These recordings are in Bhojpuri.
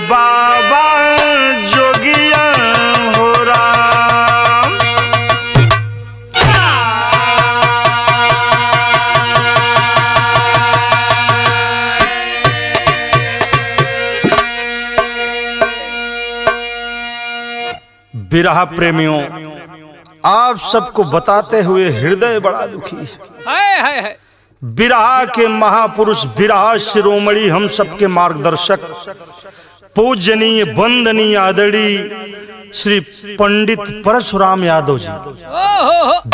बाबा जोगिया हो राम। विरह प्रेमियों, आप सबको बताते हुए हृदय बड़ा दुखी है। विरह के महापुरुष, विरह शिरोमणि, हम सबके मार्गदर्शक, पूजनीय वंदनीय आदरणीय श्री पंडित परशुराम यादव जी,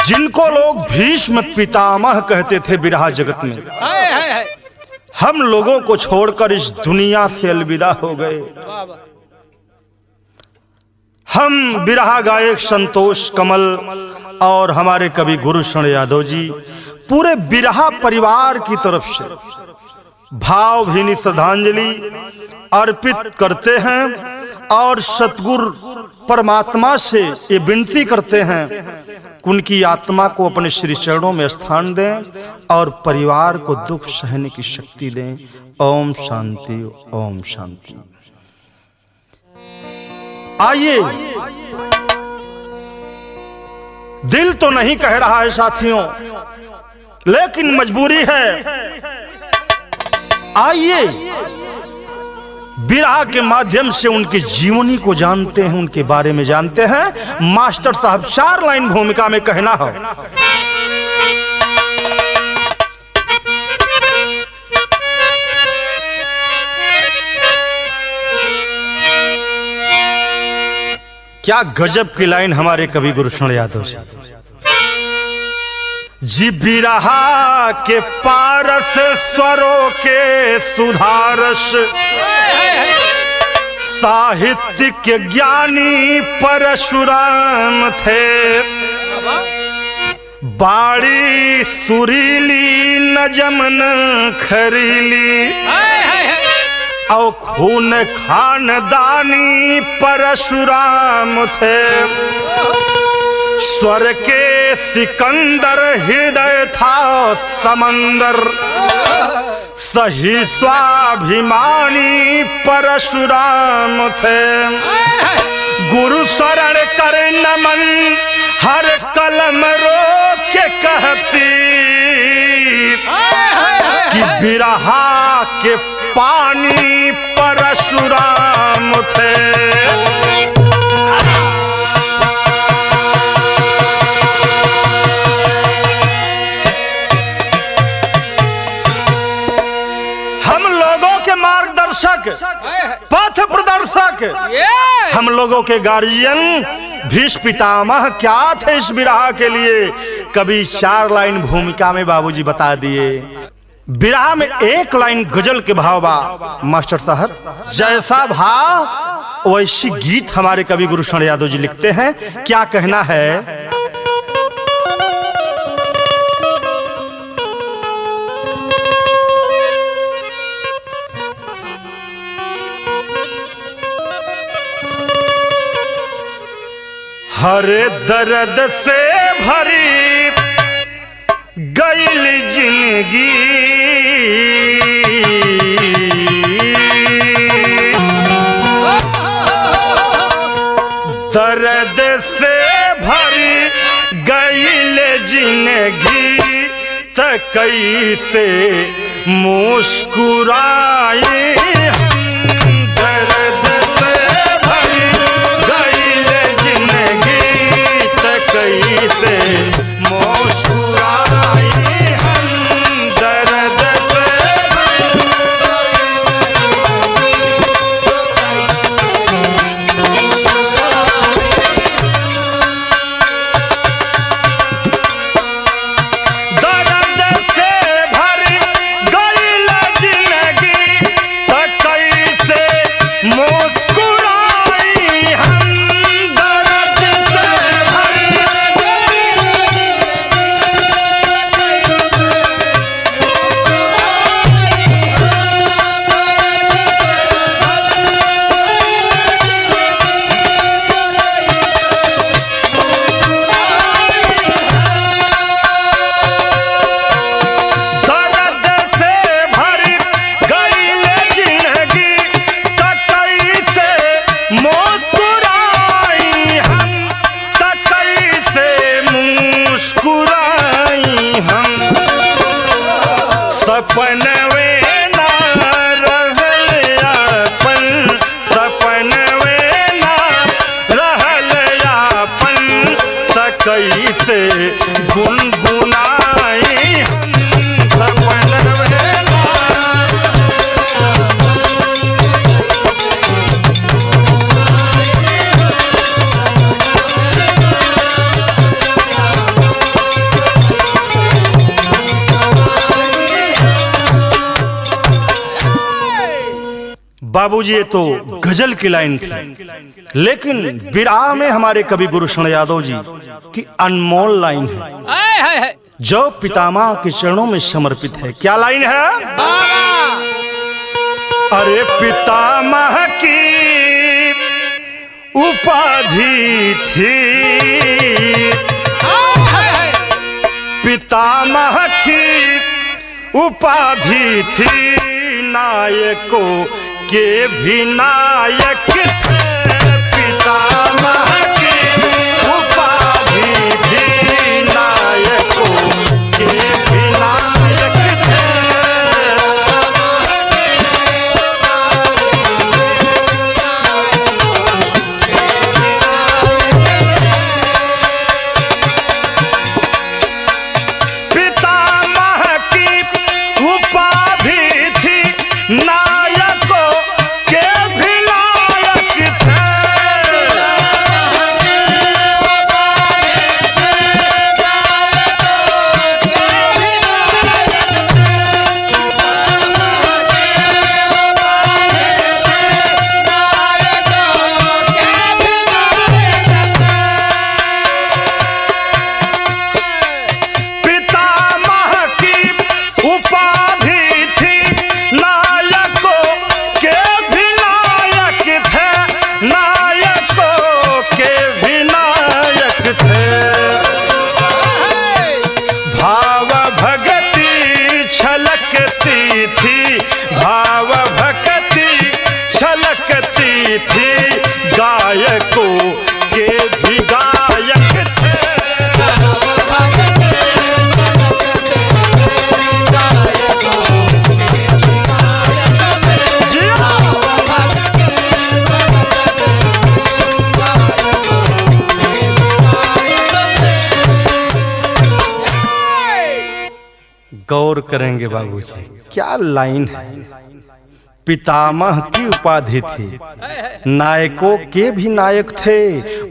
जिनको लोग भीष्म पितामह कहते थे विरह जगत में, हम लोगों को छोड़कर इस दुनिया से अलविदा हो गए। हम विरह गायक संतोष कमल और हमारे कवि गुरुशरण यादव जी पूरे विरह परिवार की तरफ से भावभीनी श्रद्धांजलि अर्पित करते हैं और सतगुरु परमात्मा से ये विनती करते हैं कि उनकी आत्मा को अपने श्री चरणों में स्थान दें और परिवार को दुख सहने की शक्ति दें। ओम शांति, ओम शांति। आइए, दिल तो नहीं कह रहा है साथियों, लेकिन मजबूरी है। आइए, विरह के माध्यम से उनकी जीवनी को जानते हैं, उनके बारे में जानते हैं। मास्टर साहब 4 लाइन भूमिका में कहना हो। क्या गजब की लाइन हमारे कवि गुरुशरण यादव से। जी बिरहा के पारस स्वरों के सुधारस, साहित्य के ज्ञानी परशुराम थे। बाड़ी सुरीली नजमन खरीली, और खून खानदानी परशुराम थे। स्वर के सिकंदर हृदय था समंदर, सही स्वाभिमानी परशुराम थे। गुरु शरण कर नमन हर कलम रो के कहती, कि बिरहा के पानी परशुराम थे। हम लोगों के मार्गदर्शक, पथ प्रदर्शक, हम लोगों के गार्जियन भीष्म पितामह क्या थे इस विरह के लिए, कभी 4 लाइन भूमिका में बाबूजी बता दिए। विरह में 1 लाइन गजल के भाव बा मास्टर साहब, जैसा भाव वैसी गीत हमारे कवि गुरुशरण यादव जी लिखते हैं। क्या कहना है? हरे दर्द से भरी गईल जिंदगी, दर्द से भरी गईल जिंदगी, त कैसे मुस्कुराए। दर्द से भरी गईल जिंदगी, त कैसे मुस्कुराए। बाबूजी ये तो गजल की लाइन थी, लेकिन विरह में हमारे कवि गुरुशरण यादव जी की अनमोल लाइन है जो पितामह के चरणों में समर्पित है। क्या लाइन है? अरे पितामह की उपाधि थी, पितामह की उपाधि थी, नायकों के भी नायक थे। पितामह की उपाधि थी, नायकों के भी नायक थे। पितामह की उपाधि थी, नायकों के भी नायक थे। पितामह की उपाधि थी, नायकों के भी नायक थे, नायकों के भी नायक थे। भाव भगति छलकती थी, भाव भगति छलकती थी, गायकों के भी गायक थे। जी हाँ। गौर करेंगे बाबूजी, क्या लाइन है। पितामह की उपाधि थी, नायकों के भी नायक थे,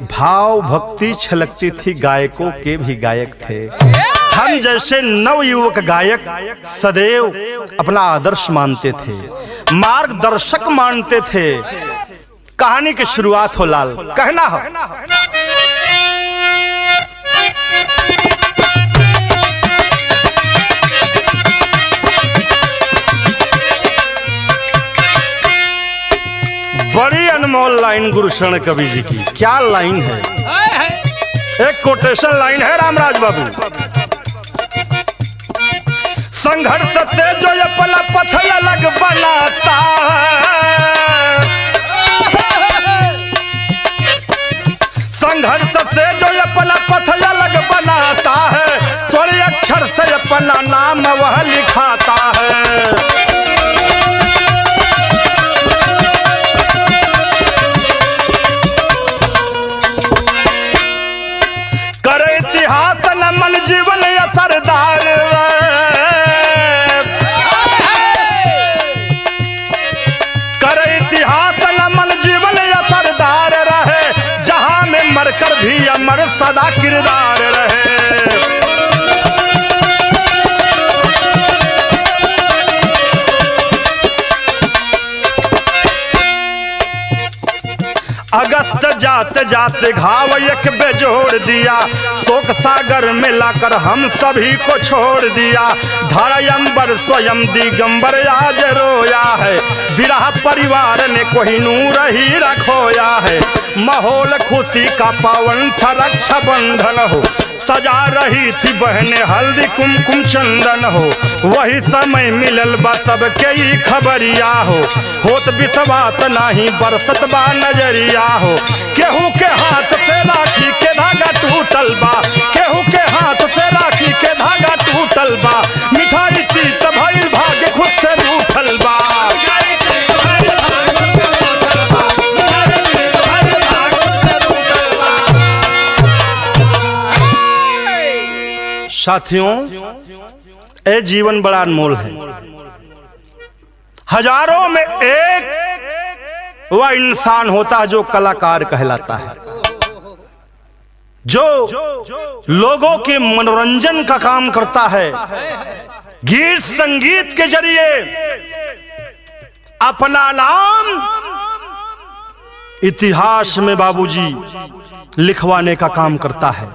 भाव भक्ति छलकती थी, गायकों के भी गायक थे। हम जैसे नवयुवक गायक सदैव अपना आदर्श मानते थे, मार्गदर्शक मानते थे। कहानी की शुरुआत हो लाल, कहना हो। बड़ी अनमोल लाइन गुरुशरण कवि जी की। क्या लाइन है? एक कोटेशन लाइन है रामराज बाबू। संघर्ष से जो ये पल पथ अलग बनाता है, संघर्ष से जो ये पल पथ अलग बनाता है, स्वर्ण अक्षर से अपना नाम वह लिखाता है। करे इतिहास न मन जीवन असरदार, करे इतिहास न मन जीवन असरदार रहे, जहां में मरकर भी अमर सदा किरदार रहे। अगस्त जाते जाते घाव एक बेजोड़ दिया, शोक सागर में लाकर हम सभी को छोड़ दिया। धरा अंबर स्वयं दिगंबर आज रोया है, विरह परिवार ने कोहिनूर ही रखोया है। माहौल खुशी का पावन था रक्षा बंधन हो, सजा रही थी बहने हल्दी कुमकुम चंदन हो। वही समय मिलल बा सबके ही खबरिया हो, होत विश्वास नाही बरसत बा नजरिया हो। केहू के हाथ से राखी के धागा टूटल बा, केहू के हाथ से राखी के धागा टूटल बा। मिठाई तीत भइल भाग्य खुद से रूठल बा। साथियों, ए जीवन बड़ा अनमोल है। हजारों में एक वह इंसान होता है जो कलाकार कहलाता है, जो लोगों के मनोरंजन का काम करता है। गीत संगीत के जरिए अपना नाम इतिहास में बाबूजी लिखवाने का काम करता है।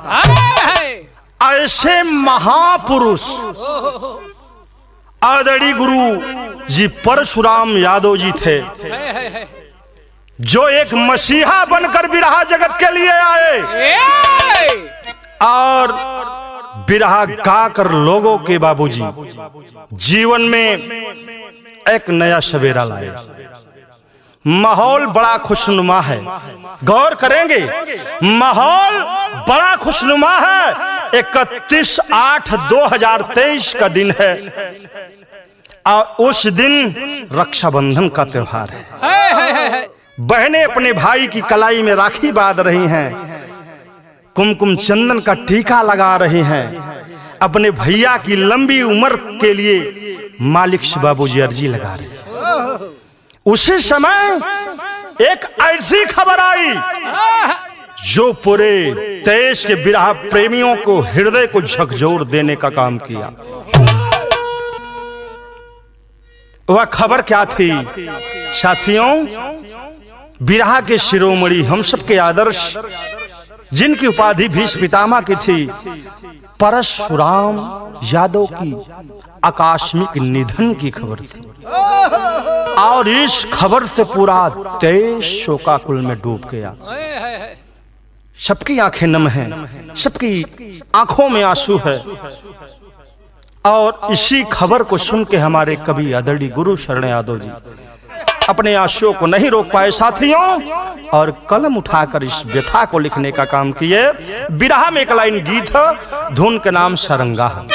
ऐसे महापुरुष आदरणीय गुरु जी परशुराम यादव जी थे, जो एक मसीहा बनकर बिरहा जगत के लिए आए और बिरहा गाकर लोगों के बाबूजी जीवन में एक नया सवेरा लाए। माहौल बड़ा खुशनुमा है, गौर करेंगे माहौल बड़ा खुशनुमा है। 31/8/2023 का दिन है और उस दिन रक्षाबंधन का त्योहार है। बहनें अपने भाई की कलाई में राखी बांध रही हैं, कुमकुम चंदन का टीका लगा रही हैं, अपने भैया की लंबी उम्र के लिए मालिक से बाबूजी अर्जी लगा रहे हैं। उसी समय एक ऐसी खबर आई जो पूरे देश के बिरहा प्रेमियों को हृदय को झकझोर देने का काम किया। वह खबर क्या थी साथियों? बिरहा के शिरोमणि, हम सबके आदर्श, जिनकी उपाधि भीष्म पितामह की थी, परशुराम यादव की आकस्मिक निधन की खबर थी। और इस खबर से पूरा देश शोकाकुल में डूब गया। सबकी आंखें नम हैं, सबकी आंखों में आंसू है। और इसी खबर को सुन के हमारे कवि आदरणीय गुरु शरण यादव जी अपने आंसुओं को नहीं रोक पाए साथियों, और कलम उठाकर इस व्यथा को लिखने का काम किए। बिरहा में एक लाइन गीत है, धुन के नाम सरंगा है।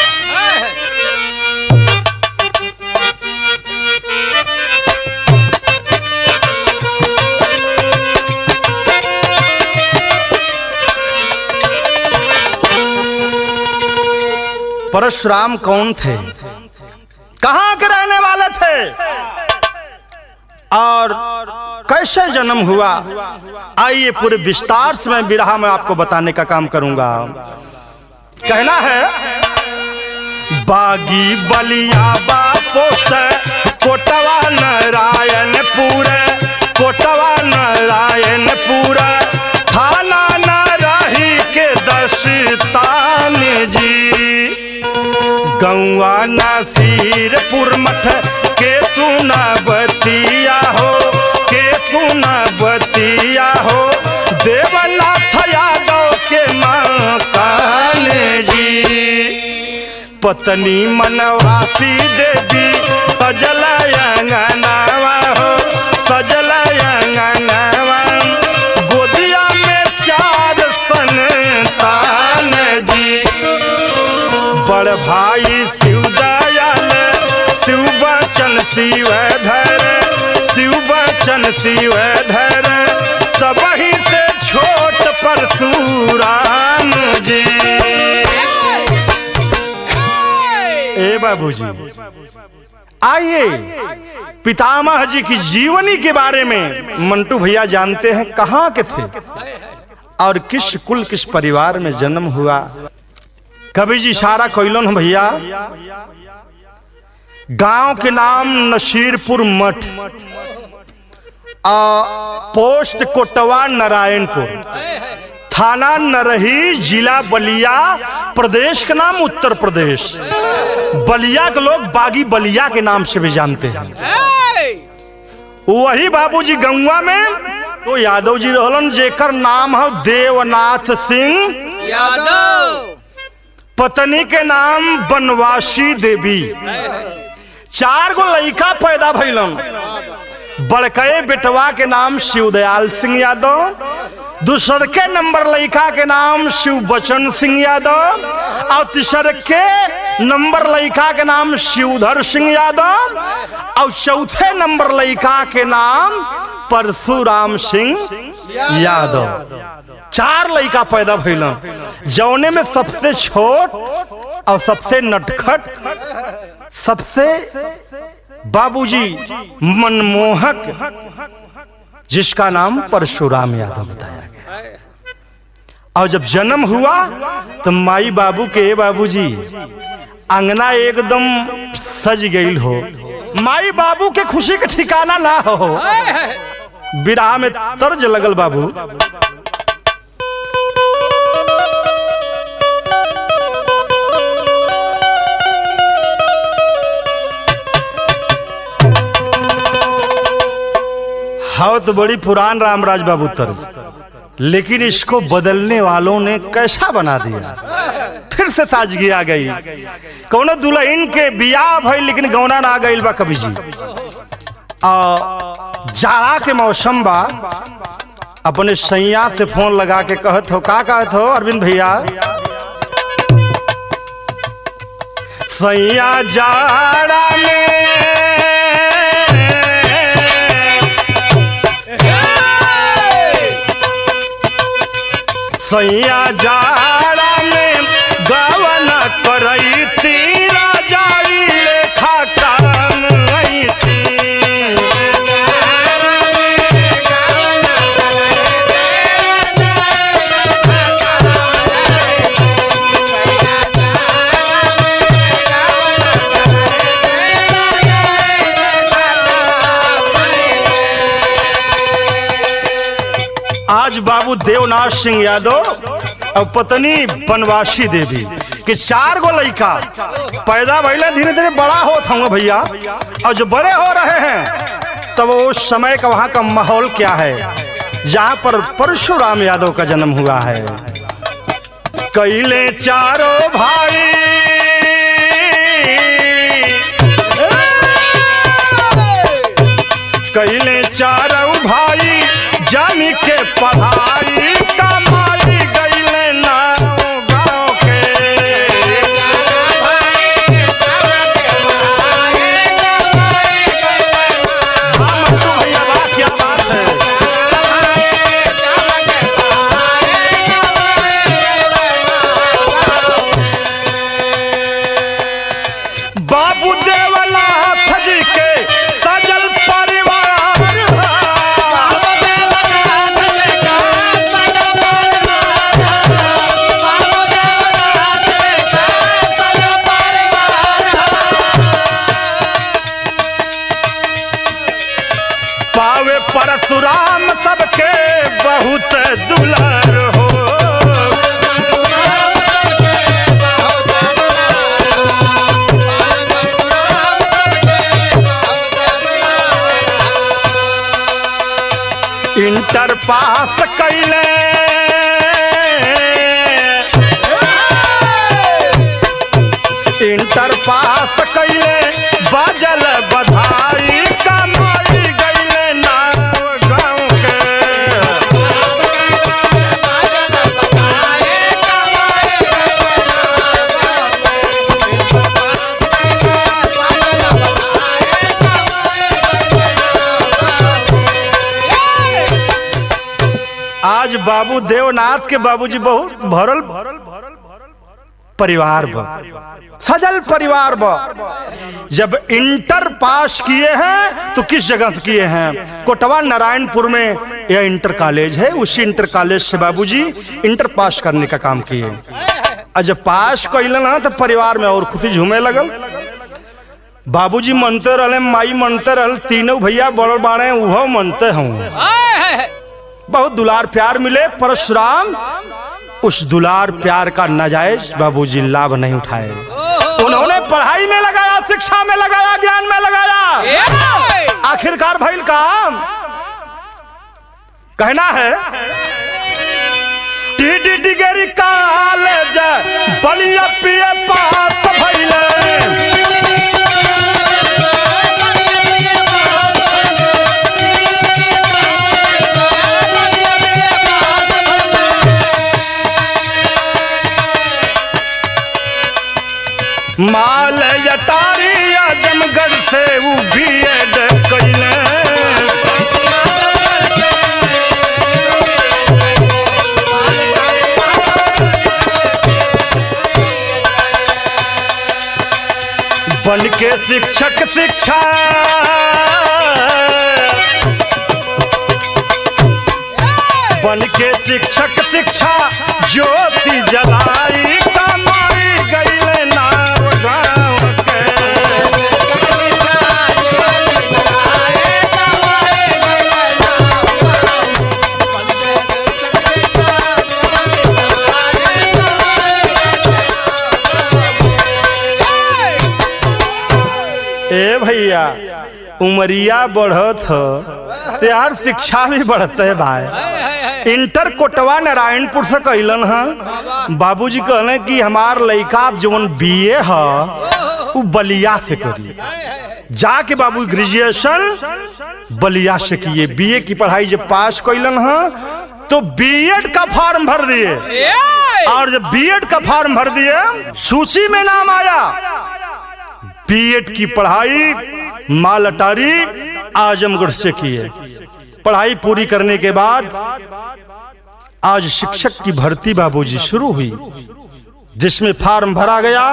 परशुराम कौन थे, कहां के रहने वाले थे और कैसे जन्म हुआ, आइए पूरे विस्तार से मैं बिरहा में आपको बताने का काम करूंगा। कहना है, बागी बलिया बा पोस्ट कोटवा नारायणपुर, कोटवा नारायणपुर, थाना नाराही के दस्तान जी, गौआ नासिरपुर मठ के सुना बतिया हो, के सुना बतिया हो, देवनाथ यादव के मकान जी, पत्नी मनवासी देवी सजल अंगनावा हो, सजल अंगनावा, गोदिया में 4 संतान जी, बड़ भाई शिव दयाल, शिव बचन शिवधर, शिव बचन शिवधर, सबही से छोट परशुराम जी। ए बाबूजी, आइए पितामह जी की जीवनी के बारे में मंटू भैया जानते हैं कहाँ के थे और किस कुल किस परिवार में जन्म हुआ। कवि जी इशारा कोइलन भैया, गांव के नाम नसीरपुर मठ, पोस्ट कोटवा नारायणपुर, थाना नरही, जिला बलिया, प्रदेश का नाम उत्तर प्रदेश। बलिया के लोग बागी बलिया के नाम से भी जानते हैं। वही बाबूजी गंगवा में तो यादव जी रहलन, जेकर नाम है देवनाथ सिंह यादव, पत्नी के नाम बनवासी देवी। 4 गो लड़का पैदा भइलन। बड़के बेटवा के नाम शिवदयाल सिंह यादव, दूसर के नंबर लड़का के नाम शिव बचन सिंह यादव, और तीसर के नंबर लड़का के नाम शिवधर सिंह यादव, और चौथे नंबर लड़का के नाम परशुराम सिंह यादव। 4 लड़का पैदा भइलन, जौने में सबसे छोट और सबसे नटखट, सबसे बाबूजी मनमोहक, जिसका नाम परशुराम यादव बताया गया। और जब जन्म हुआ तो माई बाबू के बाबूजी अंगना एकदम सज गई हो, माई बाबू के खुशी के ठिकाना ना हो। बिरहा में तर्ज लगल बाबू। हाँ तो बड़ी पुरान रामराज बाबू तर्ज, लेकिन इसको बदलने वालों ने कैसा बना दिया। फिर से ताजगी आ गई। कौनो दुल्हन के बियाह भइल लेकिन गौना ना गइल बा कभी जी। जाड़ा के मौसम बा, अपने सैया से फोन लगा के कहत हो, का कहत हो अरविंद भैया, सैया जाड़ा में सैया जाड़ा में गवन करई तीरा जाई लेखा काम आई थी। आज बाबू देवनाथ सिंह यादव और पत्नी बनवासी देवी के 4 गो लड़का पैदा भइले, धीरे धीरे बड़ा होता हूँ भैया। और जो बड़े हो रहे हैं तब वो समय का वहाँ का माहौल क्या है, जहाँ पर परशुराम यादव का जन्म हुआ है। कैले चारों भाई कैले चारों भाई जानी के पढ़ाई कमाई गईले ना गाँव के। भैया बात क्या बात है। बाबू देवनाथ जी के सजल परिवार पावे परशुराम सबके बहुत दुलार हो। इंटर पास कैले इंटर पास कैले बाजल बधाई कमाई गईले ना गाँव के। आज बाबू देवनाथ के बाबूजी बहुत भरल परिवार बा, सजल परिवार बा। जब इंटर पास किए हैं तो किस जगह से किए हैं, कोटवा नारायणपुर में यह इंटर कॉलेज है, उसी इंटर कॉलेज से बाबूजी इंटर पास करने का काम किए। और जब पास कैलन ना तो परिवार में और खुशी झूमे लगल। बाबूजी मनते रहे, माई मनते रहे, तीनों भैया बड़ बाड़े उहो मनते हूँ। बहुत दुलार प्यार मिले। परशुराम उस दुलार प्यार का नाजायज बाबूजी लाभ नहीं उठाए। उन्होंने पढ़ाई में लगाया, शिक्षा में लगाया, ज्ञान में लगाया। आखिरकार भइल काम कहना है टीडी डिग्री कॉलेज बलिया पिए पास भइले। माल यटारी आजमगढ़ से वो बीएड कैले। बन के शिक्षक शिक्षा बन के शिक्षक शिक्षा ज्योति जलाई कमाई गईले ना गाँव के। भैया उमरिया बढ़त हो तो यार शिक्षा भी बढ़ते है भाई। इंटर कोटवा नारायणपुर से कैलन है। बाबूजी कहले कि हमार लड़का जवन बीए है वो बलिया से करी। जाके बाबू ग्रेजुएशन बलिया से किए। बीए की पढ़ाई जब पास कैलन है तो बीएड का फॉर्म भर दिए और जब बीएड का फॉर्म भर दिए सूची में नाम आया। बीएड की पढ़ाई माल अटारी आजमगढ़ से किए। पढ़ाई पूरी करने के बाद आज शिक्षक की भर्ती बाबूजी शुरू हुई, जिसमें फॉर्म भरा गया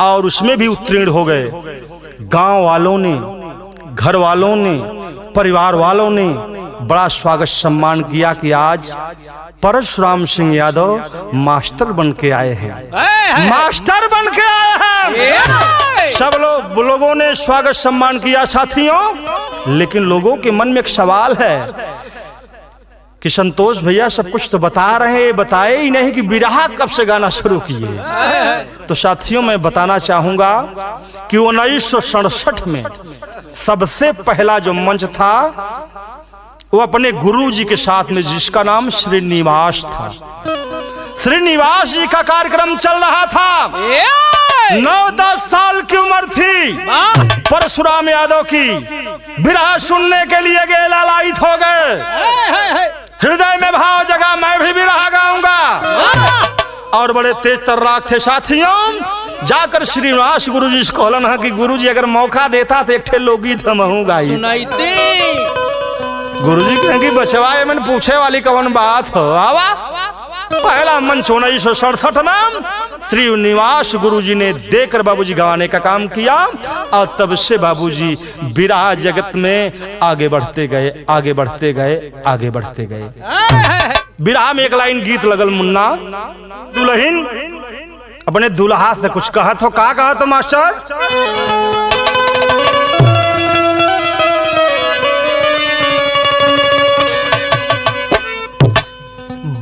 और उसमें भी उत्तीर्ण हो गए। गांव वालों ने, घर वालों ने, परिवार वालों ने बड़ा स्वागत सम्मान किया कि आज परशुराम सिंह यादव मास्टर बन के आए हैं। मास्टर बन के आए हैं। सब लोगों ने स्वागत सम्मान किया साथियों। लेकिन लोगों के मन में एक सवाल है कि संतोष भैया सब कुछ तो बता रहे हैं, बताए ही नहीं कि बिरहा कब से गाना शुरू किए। तो साथियों मैं बताना चाहूंगा कि 1967 में सबसे पहला जो मंच था वो अपने गुरु जी के साथ में, जिसका नाम श्रीनिवास था। श्रीनिवास जी का कार्यक्रम चल रहा था। 9-10 साल की उम्र थी। परशुराम यादव की बिरहा सुनने के लिए गए, लालायित हो गए। हृदय में भाव जगा, मैं भी बिरहा गाऊंगा। और बड़े तेज तर्राक थे साथियों। जाकर श्रीनिवास गुरु जी से कहलन है कि गुरु जी अगर मौका देता तो एक ठे लोकगीत हम गाई। गुरु जी कहेंगे बचवाए मैंने पूछे वाली कौन बात हो। आवा पहला मंच 1967 में श्रीनिवास गुरुजी ने देकर बाबूजी गवाने का काम किया और तब से बाबूजी बिरहा जगत में आगे बढ़ते गए, आगे बढ़ते गए, आगे बढ़ते गए। बिरहा में एक लाइन गीत लगल, मुन्ना दुल्हन अपने दुल्हा से कुछ कहत हो। का कहत हो मास्टर?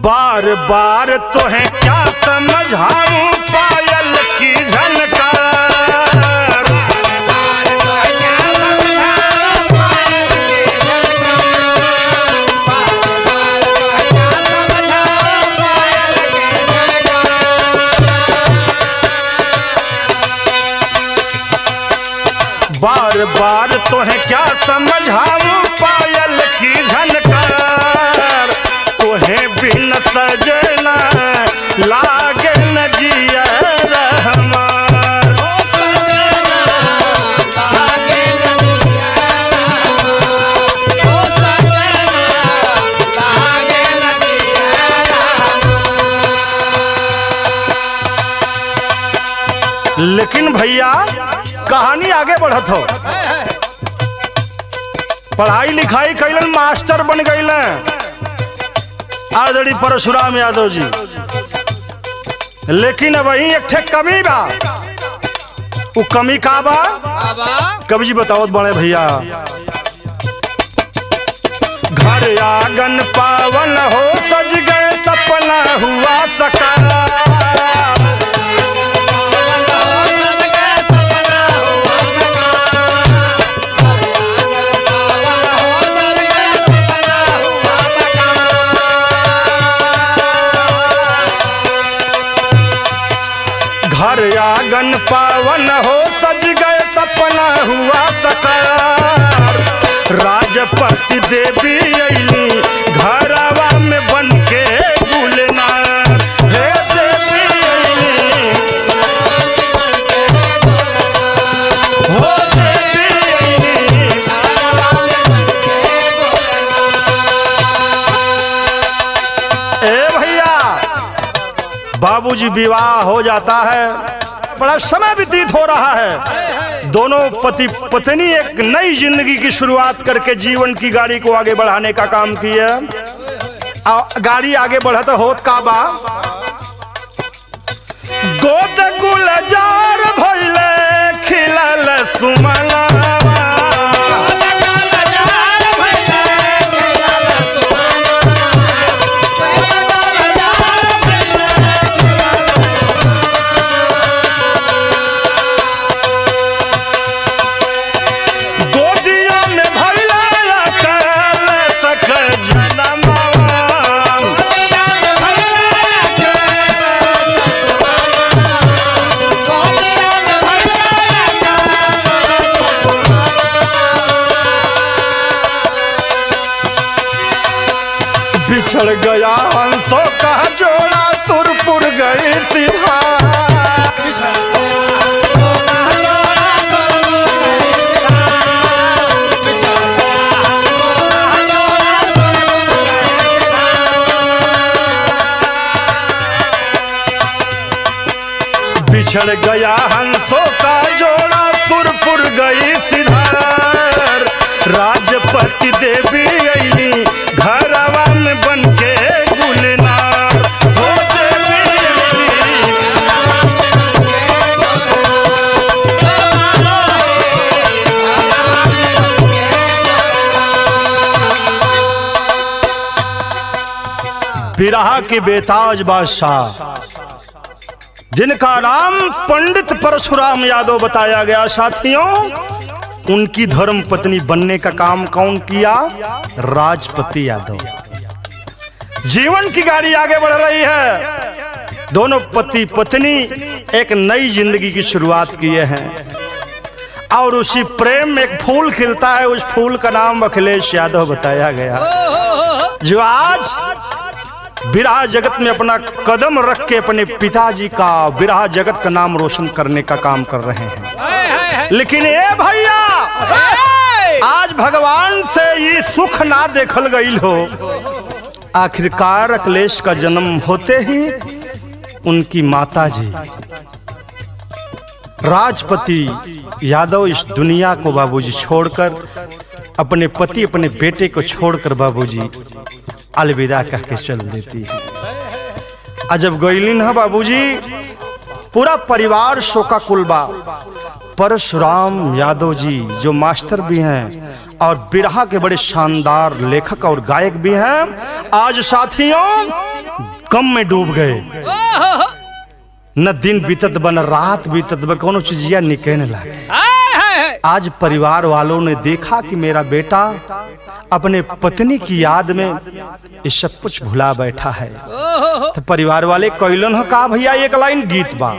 बार बार तो है क्या समझाऊं पायल की झनकार। बार बार तो है क्या समझाऊं पायल की झनकार। तोहे बिन सजना लागे न जिया रहमान। लेकिन भैया कहानी आगे बढ़त हो। पढ़ाई लिखाई कैलन, मास्टर बन गईलन आदरणीय परशुराम यादव जी। लेकिन वही एक ठे कमी बा। वो कमी का बा? कवि जी बताओ बड़े भैया। घर आंगन पावन हो सज गए, सपना हुआ सकारा। घर आंगन पावन हो सज गए, सपना हुआ सकार। राजपति देवी अइली घरवा में बन के गुलनार। हे देवी अइली हो देवी अइली। ए भैया बाबूजी विवाह हो जाता है, बड़ा समय व्यतीत हो रहा है। दोनों पति पत्नी एक नई जिंदगी की शुरुआत करके जीवन की गाड़ी को आगे बढ़ाने का काम किया। गाड़ी आगे बढ़त होत का बा। गोद गुलजार भइले खिलल सुमना। बिछड़ गया हंसों का जोड़ा सुरपुर गई सिधार। बिछड़ गया हंसों का जोड़ा सुरपुर गई सिधार। राजपति देवी अइली घरवा में बनके गुलनार। हो देवी बिरहा के बेताज बादशाह जिनका नाम पंडित परशुराम यादव बताया गया, साथियों उनकी धर्म पत्नी बनने का काम कौन किया? राजपति यादव। जीवन की गाड़ी आगे बढ़ रही है, दोनों पति पत्नी एक नई जिंदगी की शुरुआत किए हैं और उसी प्रेम में एक फूल खिलता है, उस फूल का नाम अखिलेश यादव बताया गया, जो आज बिरहा जगत में अपना कदम रख के अपने पिताजी का, बिरहा जगत का नाम रोशन करने का काम कर रहे हैं। लेकिन ए भैया, आज भगवान से ये सुख ना देखल गईल हो। आखिरकार अखिलेश का जन्म होते ही उनकी माताजी राजपति यादव इस दुनिया को बाबूजी छोड़कर, अपने पति अपने बेटे को छोड़कर बाबूजी अलविदा कह के चल देती है। अजब गईलिन है बाबूजी, पूरा परिवार शोकाकुल बा। परशुराम यादव जी जो मास्टर भी हैं और बिरहा के बड़े शानदार लेखक और गायक भी हैं, आज साथियों गम में डूब गए। न दिन बीतत बा न रात बीतत बा, कोनो चीजिया निकलने लगे। आज परिवार वालों ने देखा कि मेरा बेटा अपने पत्नी की याद में ये सब कुछ भुला बैठा है, तो परिवार वाले कहलन हो का भैया एक लाइन गीत बा।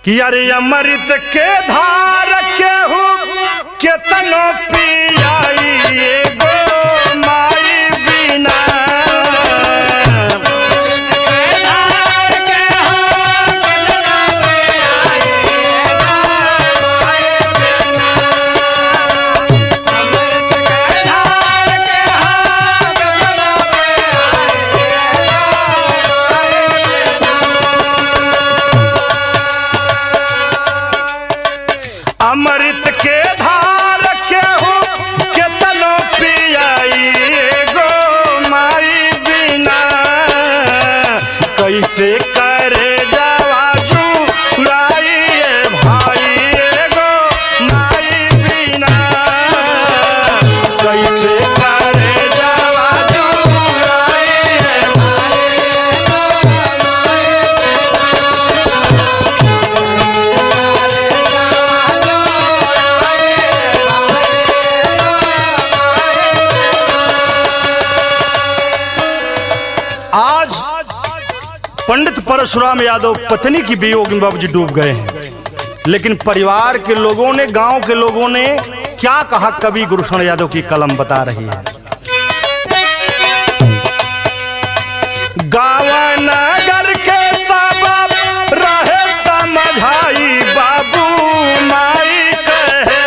कि अरे अमृत के धार के हो केतनो पियाई एगो माई बिना। अमृत के धार के हो केतनो पियाई एगो माई बिना। कैसे करे जावा जुड़ाई भाई एगो माई बिना। कैसे करे जावा जुड़ाई भाई एगो आज पंडित परशुराम यादव पत्नी की वियोग में बाबूजी डूब गए हैं, लेकिन परिवार के लोगों ने, गांव के लोगों ने क्या कहा, कवि गुरुशरण यादव की कलम बता रही है। गाँव नगर के सब रहे समझाई बाबू माई कहे।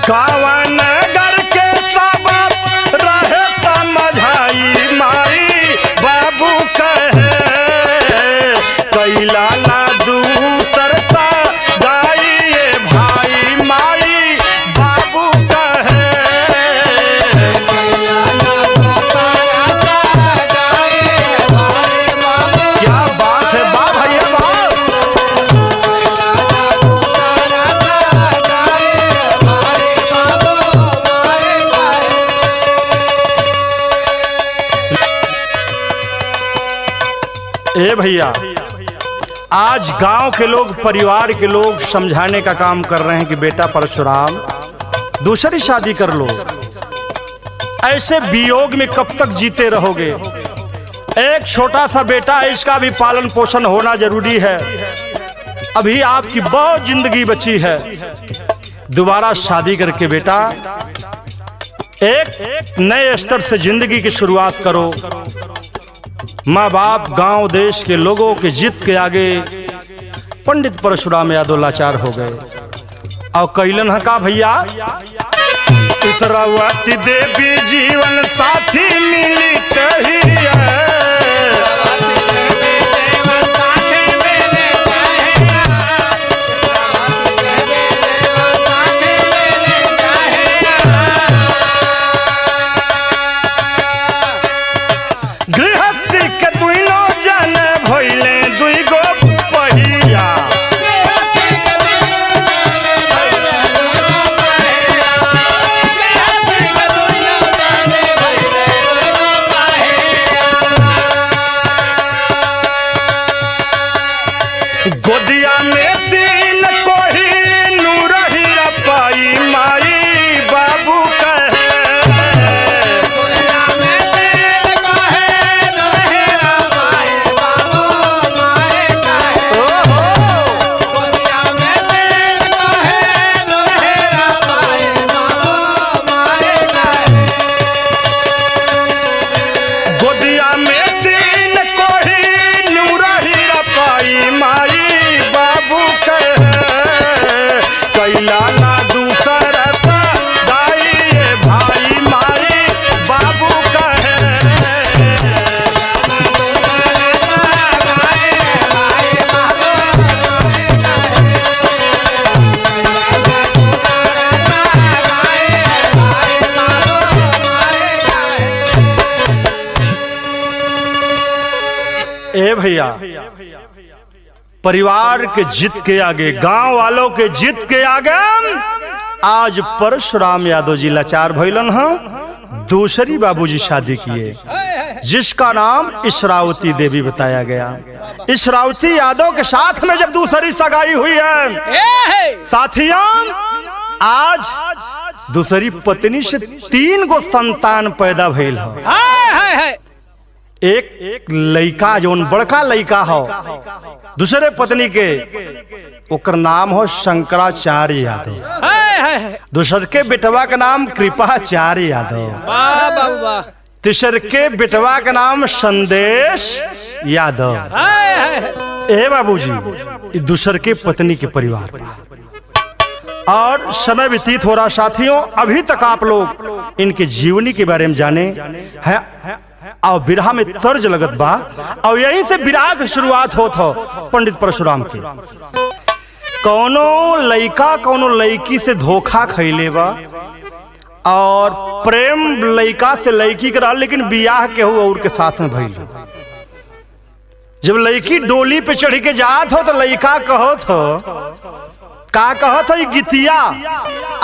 गाँव नगर ए भैया, आज गांव के लोग, परिवार के लोग समझाने का काम कर रहे हैं कि बेटा परशुराम दूसरी शादी कर लो, ऐसे वियोग में कब तक जीते रहोगे। एक छोटा सा बेटा है, इसका भी पालन पोषण होना जरूरी है। अभी आपकी बहुत जिंदगी बची है। दोबारा शादी करके बेटा एक नए स्तर से जिंदगी की शुरुआत करो। माँ बाप, गांव, देश के लोगों के जिद के आगे पंडित परशुराम यादव लाचार हो गए और कैलन है का भैया, इसरावती देवी जीवन साथी मिली चाहिए। ए भैया, परिवार के जिद के आगे, गांव वालों के जिद के आगे आज परशुराम यादव जी लाचार भइलन हैं। दूसरी बाबूजी शादी किए, जिसका नाम इसरावती देवी बताया गया। इसरावती यादव के साथ में जब दूसरी सगाई हुई है साथियों, आज दूसरी पत्नी से 3 गो संतान पैदा भइल है। एक लड़का जोन बड़का लड़का हो दूसरे पत्नी के, ओकर नाम हो शंकराचार्य यादव। दूसर के बेटवा का नाम कृपाचार्य यादव। तीसर के बेटवा का नाम संदेश यादव। ए बाबूजी, दूसर के पत्नी के परिवार पर और समय व्यतीत हो रहा साथियों। अभी तक आप लोग इनके जीवनी के बारे में जाने हैं और विरह में तर्ज लगत बा और यहीं से विरह की शुरुआत होत हो पंडित परशुराम की। कौनो लइका कौनो लइकी से धोखा खैले बा और प्रेम लइका से लइकी करा, लेकिन बियाह के हो और के साथ में भइल। जब लइकी डोली पे चढ़ के जात हो तो लइका कहत हो का कहत हो गीतिया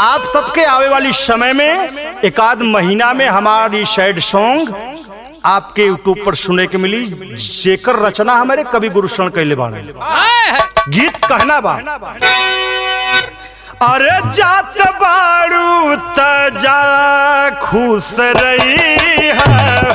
आप सबके आवे वाली समय में एक आध महीना में हमारी सैड सॉन्ग आपके यूट्यूब पर सुने के मिली, जेकर रचना हमारे कवि गुरुशरण कैले बाड़े। गीत कहना बा, अरे जात बाड़ू त जा खुश रही है,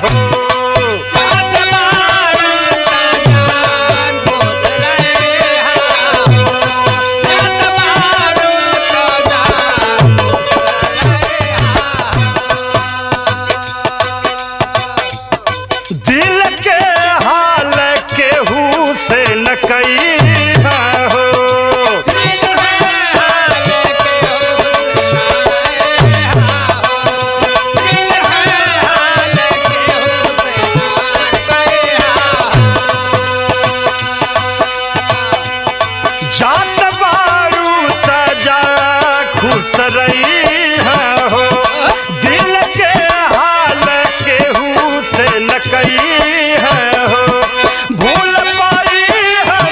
भूल पाई हम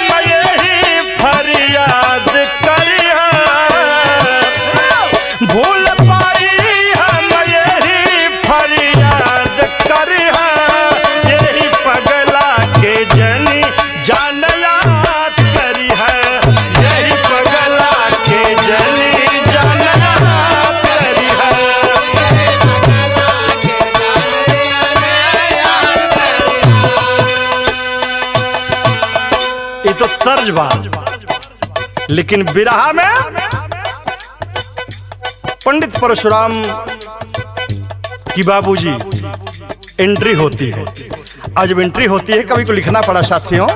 ये तो तर्ज बा, लेकिन बिरहा में पंडित परशुराम की बाबूजी एंट्री होती है। आज जब एंट्री होती है कवि को लिखना पड़ा साथियों,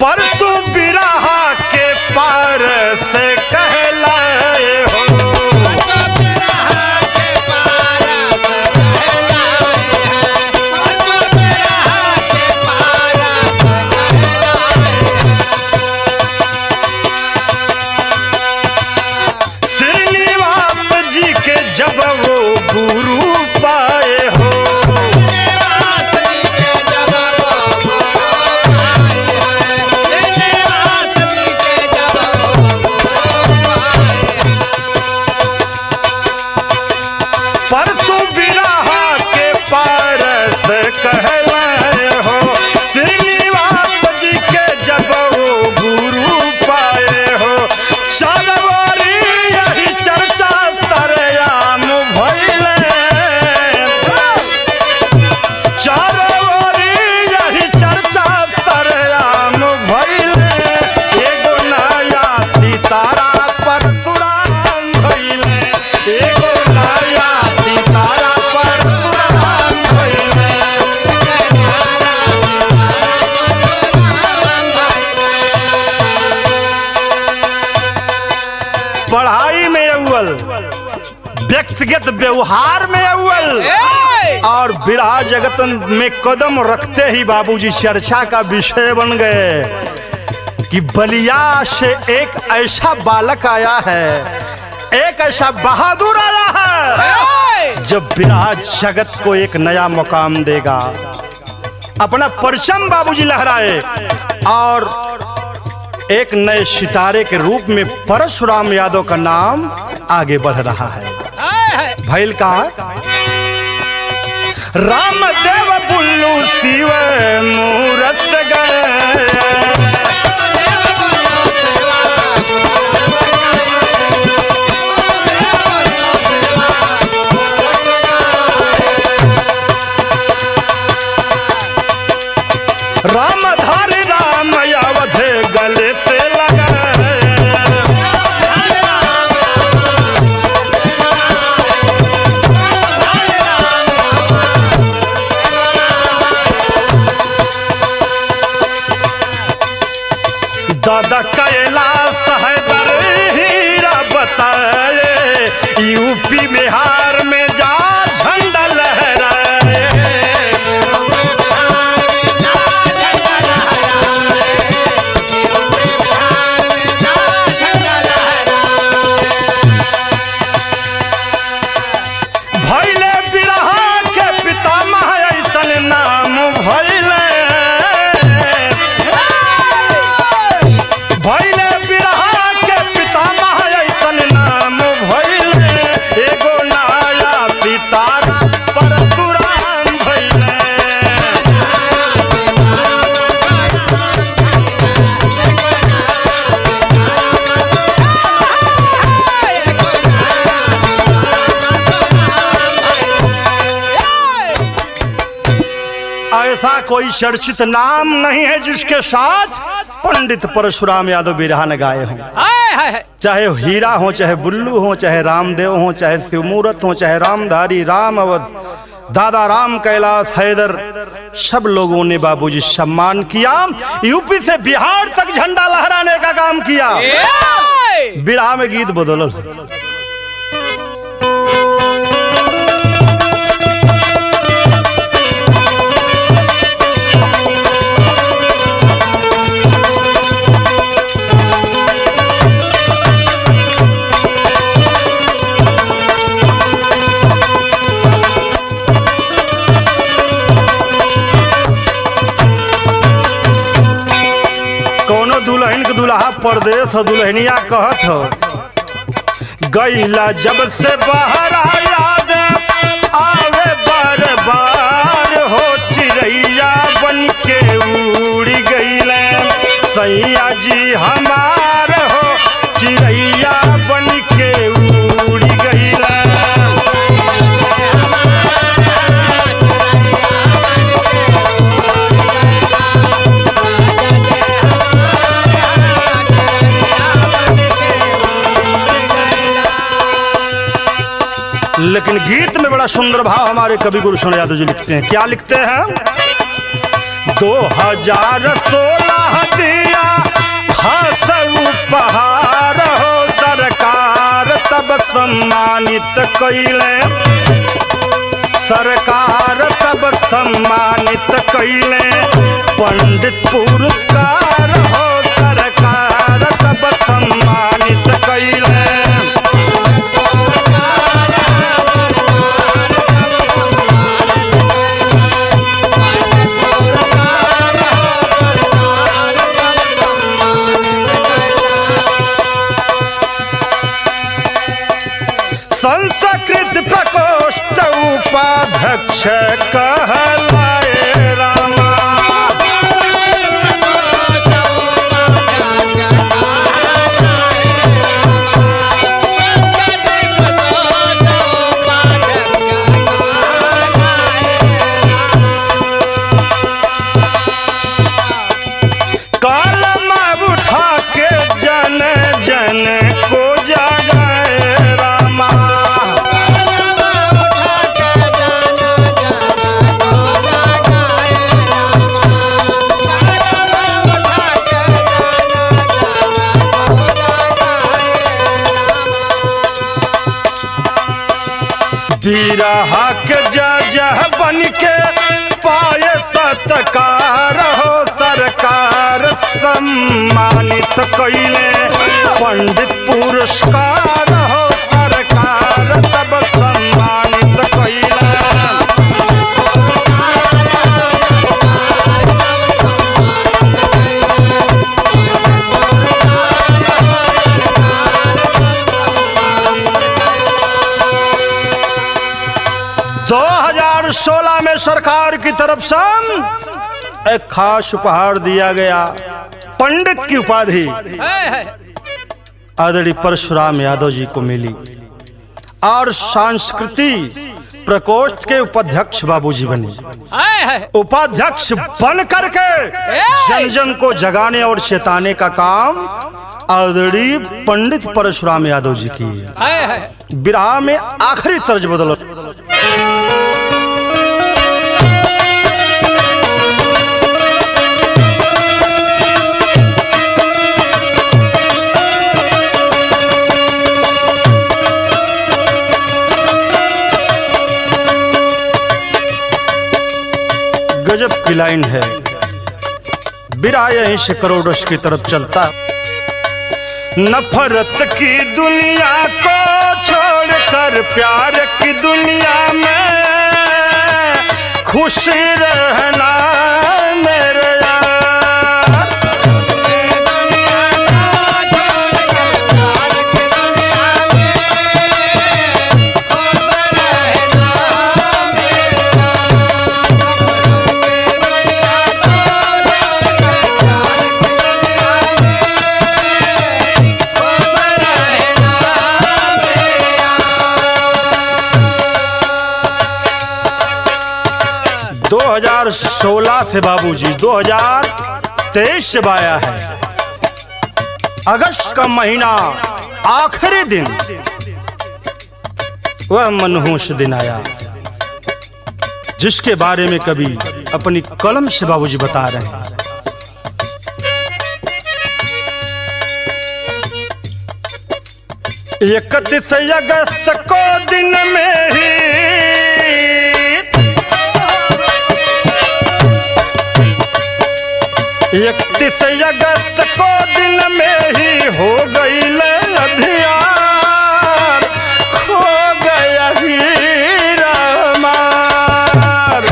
परसु बिरहा के पार से कहलाए हो, श्रीनिवास जी के जब वो गुरु पाए हो, परसु बिरहा के पार से कहलाए हो, श्रीनिवास जी के जब वो गुरु पाए हो, शालवारी यही चर्चा सरयाम भइले, चारवारी यही चर्चा सरयाम भइले, एगो नया सितारा परशुराम भइले, एगो नया सितारा परशुराम भइले। पढ़ाई में अव्वल, व्यक्तिगत व्यवहार में अव्वल, और बिरहा जगत में कदम रखते ही बाबूजी चर्चा का विषय बन गए कि बलिया से एक ऐसा बालक आया है, एक ऐसा बहादुर आया है जब बिरहा जगत को एक नया मुकाम देगा। अपना परचम बाबूजी लहराए और एक नए सितारे के रूप में परशुराम यादव का नाम आगे बढ़ रहा है। भैल का रामदेव बुल्लू शिव मूरत गए, रामधारी राम अवध गले से लगा, दादा कैलाश हैदर हीरा बताए, यूपी बिहार में जा झंडा लहराए, भैले बिरहा के पितामह ऐसन नाम भैले, भैले बिरहा के पितामह ऐसन नाम भैले, एगो नया सितारा परशुराम भैले। ऐसा कोई चर्चित नाम नहीं है जिसके साथ पंडित परशुराम यादव बिरहा न गाए हों। चाहे हीरा हो, चाहे बुल्लू हो, चाहे रामदेव हो, चाहे शिवमूरत हो, चाहे रामधारी राम अवध, दादा राम कैलाश हैदर, सब लोगों ने बाबूजी सम्मान किया, यूपी से बिहार तक झंडा लहराने का काम किया। बिरहा में गीत बदल दुल्हन के दुल्हा परदेश दुल्हनिया कहत हो, गईला जब से बाहर याद आवे बार बार हो, चिड़ैया बन के उड़ गईले सैया जी हमार हो, चिड़ैया बन के उड़ गईले। लेकिन गीत में बड़ा सुंदर भाव हमारे कवि गुरुशरण यादव जी लिखते हैं। क्या लिखते हैं? 2016 दिया खास उपहार हो सरकार तब सम्मानित कैले, सरकार तब सम्मानित कैले पंडित पुरस्कार हो सरकार तब सम्मानित कैले। संस्कृत प्रकोष्ठ उपाध्यक्ष कहलाए रामा, कलम उठा के जन जन को जगाए रामा, बिरहा के जज बन के पाए सत्कार हो सरकार सम्मानित कैले पंडित पुरस्कार हो सरकार तब सम्मानित कैले। 2016 में सरकार की तरफ से एक खास उपहार दिया गया, पंडित की उपाधि आदरणीय परशुराम यादव जी को मिली और सांस्कृति प्रकोष्ठ के उपाध्यक्ष बाबूजी बने। उपाध्यक्ष बन करके जन जन को जगाने और चेताने का काम आदरणीय पंडित परशुराम यादव जी की। बिरहा में आखिरी तर्ज बदल। गजब की लाइन है। बिरहा यहीं से करोड़ों की तरफ चलता। नफरत की दुनिया को छोड़कर प्यार की दुनिया में खुश रहना मेरे यार। 2016 से बाबूजी 2023 से आया है। अगस्त का महीना आखिरी दिन, वह मनहूस दिन आया जिसके बारे में कभी अपनी कलम से बाबूजी बता रहे हैं। इकतीस अगस्त को दिन में ही 31 अगस्त को दिन में ही हो गई अधियार, खो गया हीरा मार।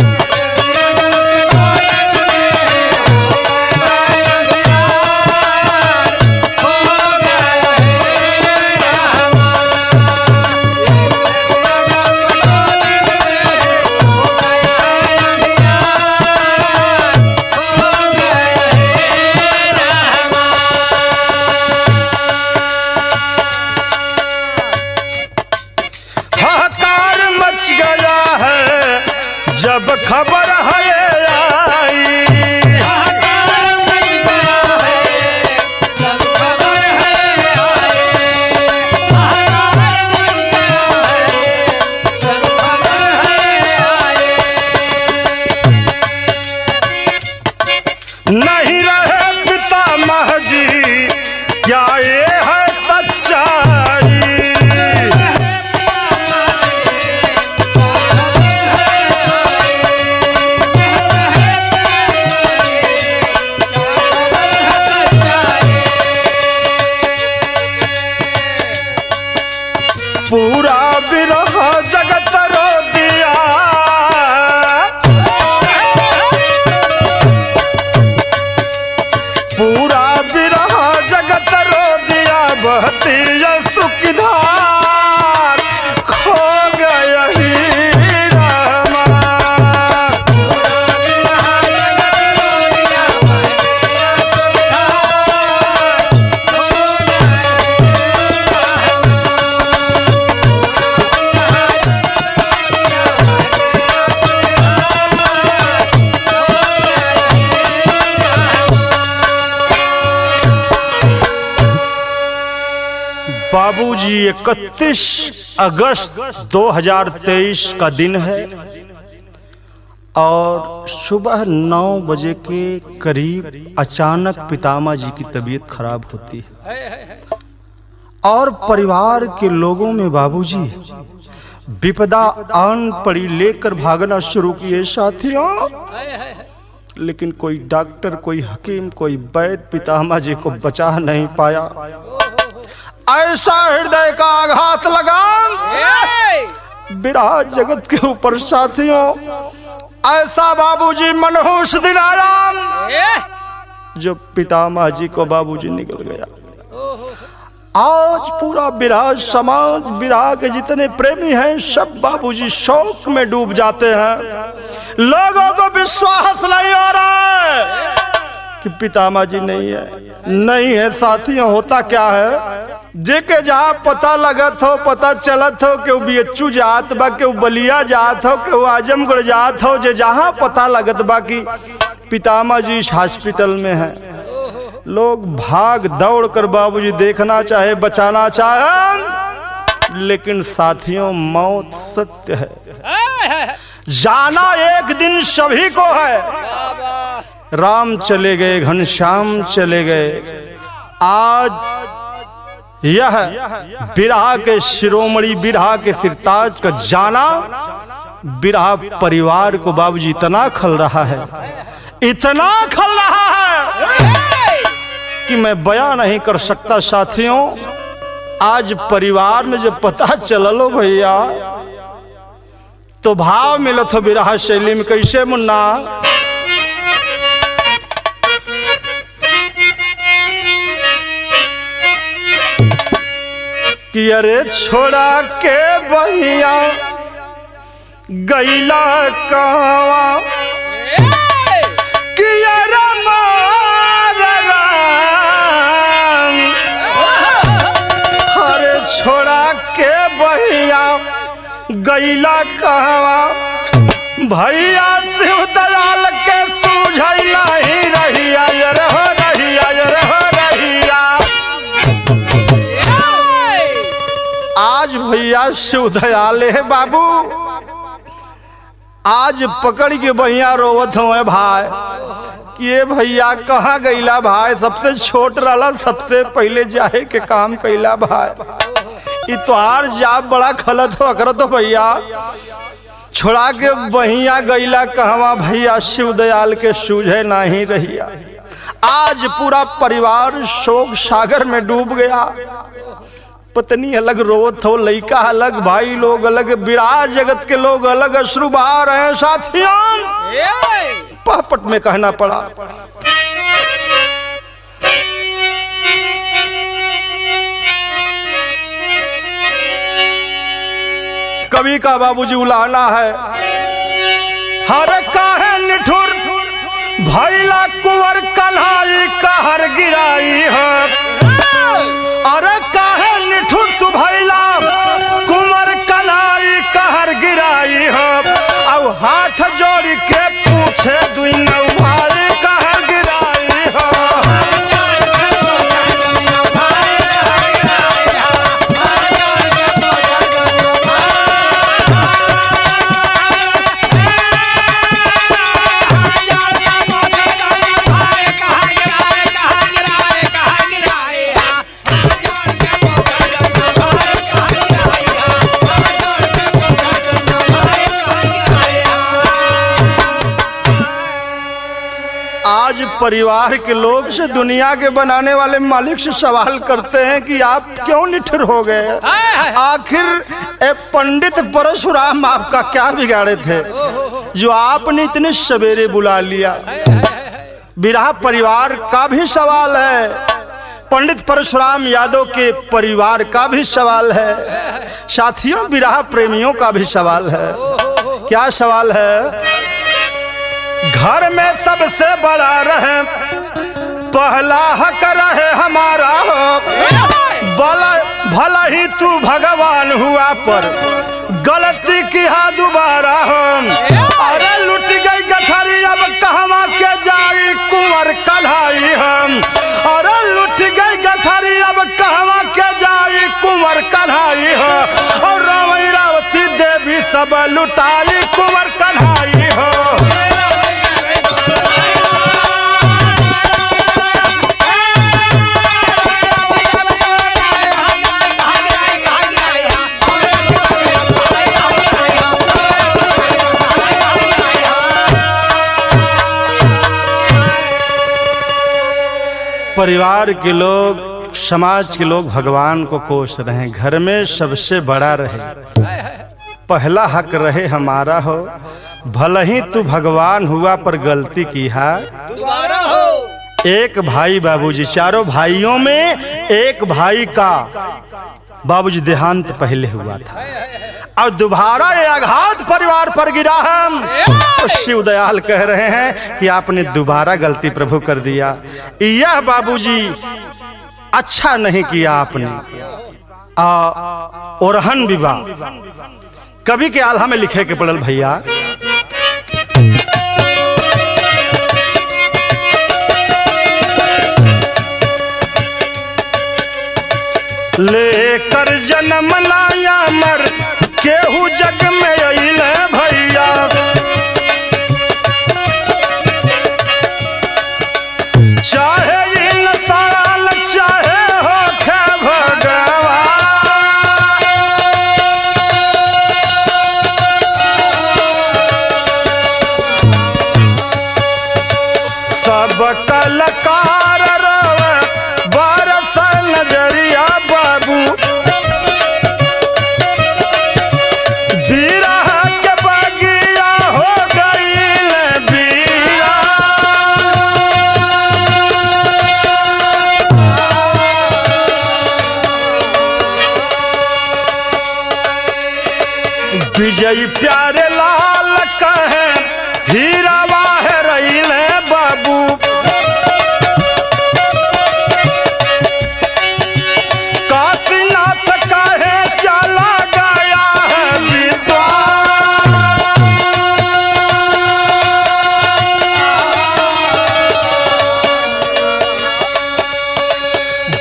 जब खबर है आई, बाबूजी 31 अगस्त 2023 का दिन है और सुबह 9 बजे के करीब अचानक पितामा जी की तबीयत खराब होती है और परिवार के लोगों में बाबूजी विपदा आन पड़ी लेकर भागना शुरू किए साथियों। लेकिन कोई डॉक्टर, कोई हकीम, कोई वैद्य पितामा जी को बचा नहीं पाया। ऐसा हृदय का आघात लगा बिरहा जगत के ऊपर साथियों। ऐसा बाबूजी मनहूस दिन आया जो पितामा जी को बाबूजी निकल गया। आज पूरा बिरहा समाज, बिरहा के जितने प्रेमी हैं सब बाबूजी शोक में डूब जाते हैं। लोगों को विश्वास नहीं हो रहा है कि पितामा जी नहीं है साथियों। होता क्या है, जेके जहाँ पता लगत हो, पता चलत हो कि बीएचयू जात बा, के बलिया जात हो, के आजमगढ़ जात हो, जे जहाँ पता लगत बा कि पितामा जी इस हॉस्पिटल में है, लोग भाग दौड़ कर बाबूजी देखना चाहे, बचाना चाहे, लेकिन साथियों मौत सत्य है। जाना एक दिन सभी को है। राम चले गए, घनश्याम चले गए। आज यह बिरहा के शिरोमणि, बिरहा के सिरताज का जाना बिरहा परिवार को बाबूजी इतना खल रहा है, इतना खल रहा है कि मैं बयां नहीं कर सकता साथियों। आज परिवार में जब पता चललो भैया तो भाव मिलत हो बिरहा शैली में। कैसे मुन्ना, कि अरे छोड़ा के भैया गैला कहवा, कि अरे छोड़ा के भैया गैला कहवा, भैया शिव दयाल के सूझैला ही रहिया, रहो रहिया, रहो रहिया। आज भैया शिव दयाल है बाबू, आज पकड़ के भैया रोवत हो भाई कि ये भैया कहाँ गैला भाई, सबसे छोट रहा, सबसे पहले जाए के काम कैला भाई। इतवार जाप बड़ा खलत हो अकर तो भैया छोड़ा के बहिया गैला कहवा, भैया शिव दयाल के सूझे नहीं रहिया। आज पूरा परिवार शोक सागर में डूब गया। पत्नी अलग रोवत हो, लड़का अलग, भाई लोग अलग, बिरहा जगत के लोग अलग, अश्रु बहा रहे हैं साथियों। पहपट में कहना पड़ा। कवि का बाबूजी उलाहना है, हर काहे निठुर भैला कुंवर कन्हाई कहर गिराई है। अरे काहे निठुर तू भैला कुंवर कन्हाई कहर गिराई है। अब हाथ जोड़ के पूछे दुई भाई कहर गिराई है। आज परिवार के लोग से, दुनिया के बनाने वाले मालिक से सवाल करते हैं कि आप क्यों निठुर हो गए। आखिर पंडित परशुराम आपका क्या बिगाड़े थे जो आपने इतने सवेरे बुला लिया। बिरहा परिवार का भी सवाल है, पंडित परशुराम यादव के परिवार का भी सवाल है, साथियों बिरहा प्रेमियों का भी सवाल है। क्या सवाल है? घर में सबसे बड़ा रहे, पहला हक रहे हमारा हो, भला ही तू भगवान हुआ पर गलती किया दोबारा हो। अरे लुट गई गठरी अब कहवा के जाई कुंवर कन्हाई हम। अरे लुट गई गठरी अब कहवा के जाई कुंवर कन्हाई। कन्हाई हो, और रावई रावती देवी सब लुटाई कुंवर कन्हाई हो। परिवार के लोग, समाज के लोग भगवान को कोस रहे हैं, घर में सबसे बड़ा रहे, पहला हक रहे हमारा हो, भले ही तू भगवान हुआ पर गलती की है दोबारा हो। एक भाई बाबूजी, चारों भाइयों में एक भाई का बाबूजी देहांत पहले हुआ था और दोबारा ये आघात परिवार पर गिरा है। तो शिव दयाल कह रहे हैं कि आपने दोबारा गलती प्रभु कर दिया, यह बाबूजी अच्छा नहीं किया आपने। ओरहन विवाह कवि के आल्हा में लिखे के पड़ल भैया, लेकर जन्म लाया मर केहू जग में अइले भैया, चाहे इंसान चाहे होखे भगवान, सब कलाकार रोवे बरस नजरिया बाबू, बिरह के बगिया हो गईल बिया, विजयी प्यारे लाल कहे हीरा वाह रहीले बाबू, काशीनाथ कहे चला गया है विद्वान,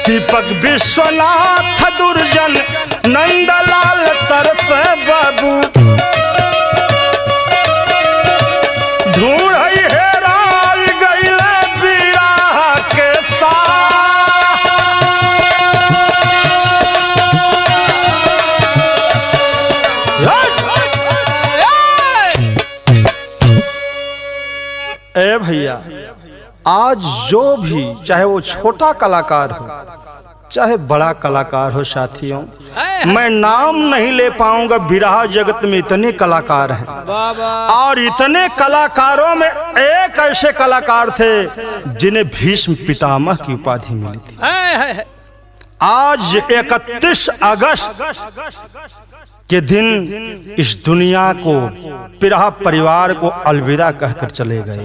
दीपक विश्वनाथ दुर्जन नंदलाल तरफ बाबू, ढूंढ हेराई गईल बिरह के साथ, ए भैया आज जो भी, चाहे वो छोटा कलाकार हो चाहे बड़ा कलाकार हो, साथियों मैं नाम नहीं ले पाऊंगा, बिरहा जगत में इतने कलाकार हैं और इतने कलाकारों में एक ऐसे कलाकार थे जिन्हें भीष्म पितामह की उपाधि मिली थी। आज 31 अगस्त के दिन इस दुनिया को, बिरहा परिवार को अलविदा कहकर चले गए।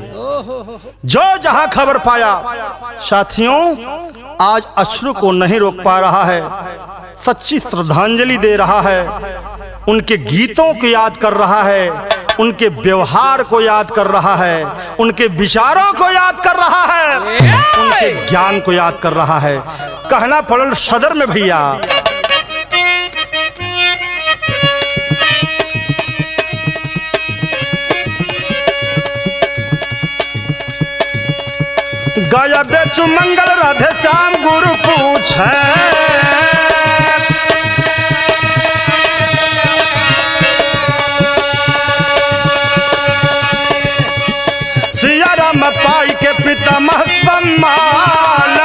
जो जहां खबर पाया साथियों आज अश्रु को नहीं रोक पा रहा है, सच्ची श्रद्धांजलि दे रहा है, उनके गीतों को याद कर रहा है, उनके व्यवहार को याद कर रहा है, उनके विचारों को याद कर रहा है, उनके ज्ञान को याद कर रहा है। कहना पड़ल सदर में भैया, गया बेचु मंगल राधे श्याम गुरु पूछे, सिया राम पाई के पितामह सम्मान,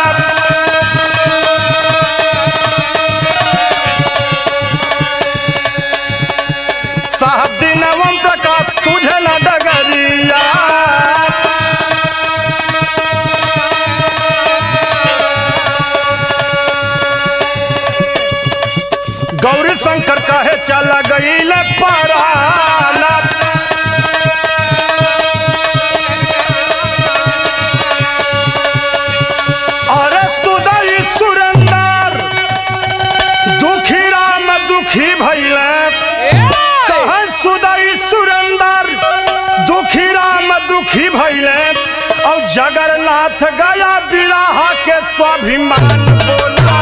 साहब दिन ओम प्रकाश तुझे न डगरिया, गौरी शंकर कहे चला गईल पराना, अरे सुदई सुरेंदर दुखी राम दुखी भइले, कहे सुदई सुरेंदर दुखी राम दुखी भइले, और जगन्नाथ गया बिरहा के स्वाभिमान बोला।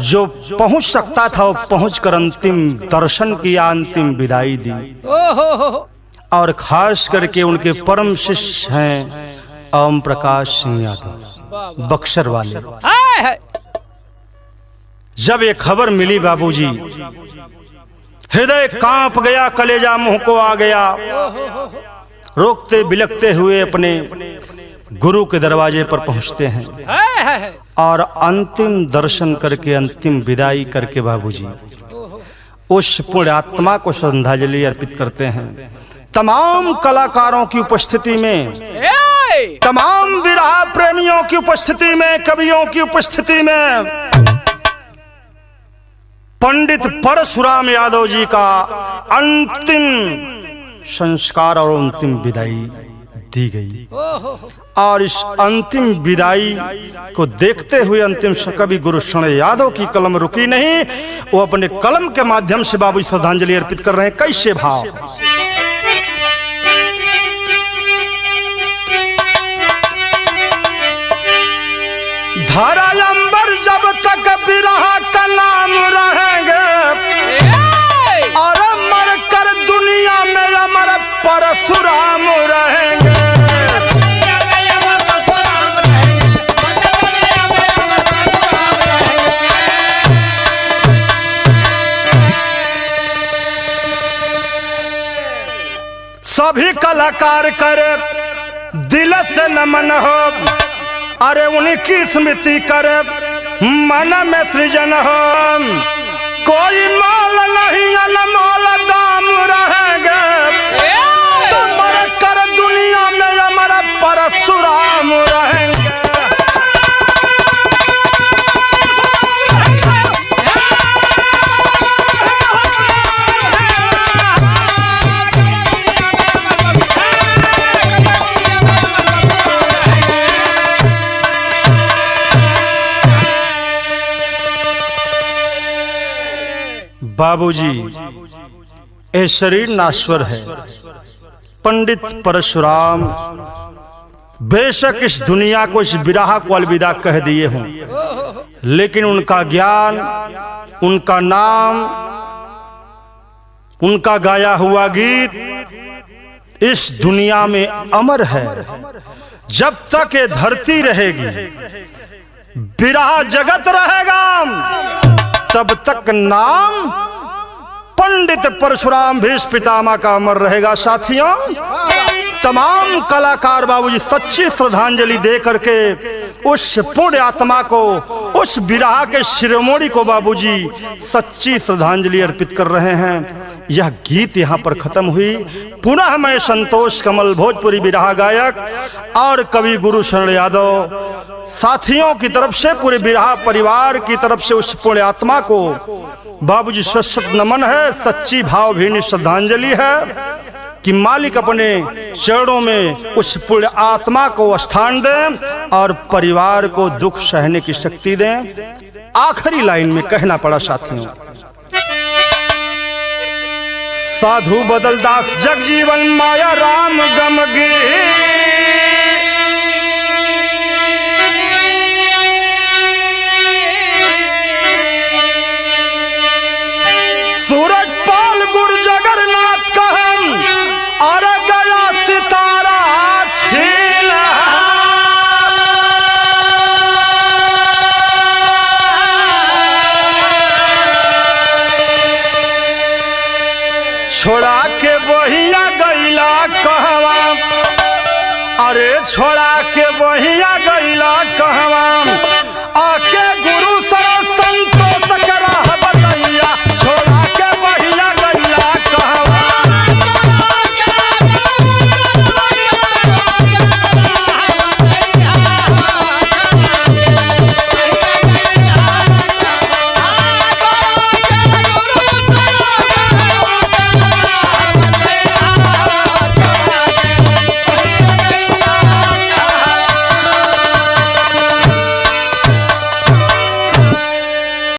जो पहुंच सकता था वो पहुंचकर अंतिम दर्शन किया, अंतिम विदाई दी। और खास करके उनके परम शिष्य हैं ओम प्रकाश सिंह यादव बक्सर वाले। जब ये खबर मिली बाबूजी, हृदय कांप गया, कलेजा मुंह को आ गया। रोकते बिलखते हुए अपने गुरु के दरवाजे पर पहुंचते हैं और अंतिम दर्शन करके, अंतिम विदाई करके बाबूजी उस पुण्य आत्मा को श्रद्धांजलि अर्पित करते हैं। तमाम कलाकारों की उपस्थिति में, तमाम विरहा प्रेमियों की उपस्थिति में, कवियों की उपस्थिति में पंडित परशुराम यादव जी का अंतिम संस्कार और अंतिम विदाई दी गई। और इस अंतिम विदाई को देखते हुए अंतिम कवि गुरुशरण यादव की कलम रुकी नहीं, वो अपने कलम के माध्यम से बाबू श्रद्धांजलि अर्पित कर रहे हैं। कैसे भाव? धरा अंबर जब तक विरहा का नाम रहेंगे, और मर कर दुनिया में अमर परशुराम रहेंगे। सभी कलाकार करे दिल से नमन हो, अरे उनकी स्मृति करे मन में सृजन हो। कोई मोल नहीं अनमोल दाम रहेंगे, तो मर कर दुनिया में अमर परशुराम रहेंगे। बाबूजी, ये शरीर नाश्वर है। पंडित परशुराम बेशक इस दुनिया को, इस विरहा को अलविदा कह दिए हों, लेकिन उनका ज्ञान, उनका नाम, उनका गाया हुआ गीत इस दुनिया में अमर है। जब तक ये धरती रहेगी, विरहा जगत रहेगा, तब तक नाम पंडित परशुराम भीष्म पितामह का अमर रहेगा। साथियों, तमाम कलाकार बाबूजी सच्ची श्रद्धांजलि दे करके उस पुण्य आत्मा को, उस विरहा के शिरोमणि को बाबूजी सच्ची श्रद्धांजलि अर्पित कर रहे हैं। यह गीत यहाँ पर खत्म हुई। पुनः मैं संतोष कमल भोजपुरी विरहा गायक और कवि गुरुशरण यादव साथियों की तरफ से, पूरे विरहा परिवार की तरफ से उस पुण्य आत्मा को बाबूजी सशक्त नमन है, सच्ची भावभीनी श्रद्धांजलि है कि मालिक अपने चरणों में उस पुण्य आत्मा को स्थान दें और परिवार को दुख सहने की शक्ति दें। आखिरी लाइन में कहना पड़ा साथियों, साधु बदलदास जगजीवन माया राम गमगी, सूरज पाल गुरु जगन्नाथ का हम और गया सितारा छीन। छोड़ा के बहिया गईला कहवा, अरे छोड़ा के बहिया गईला कहवा,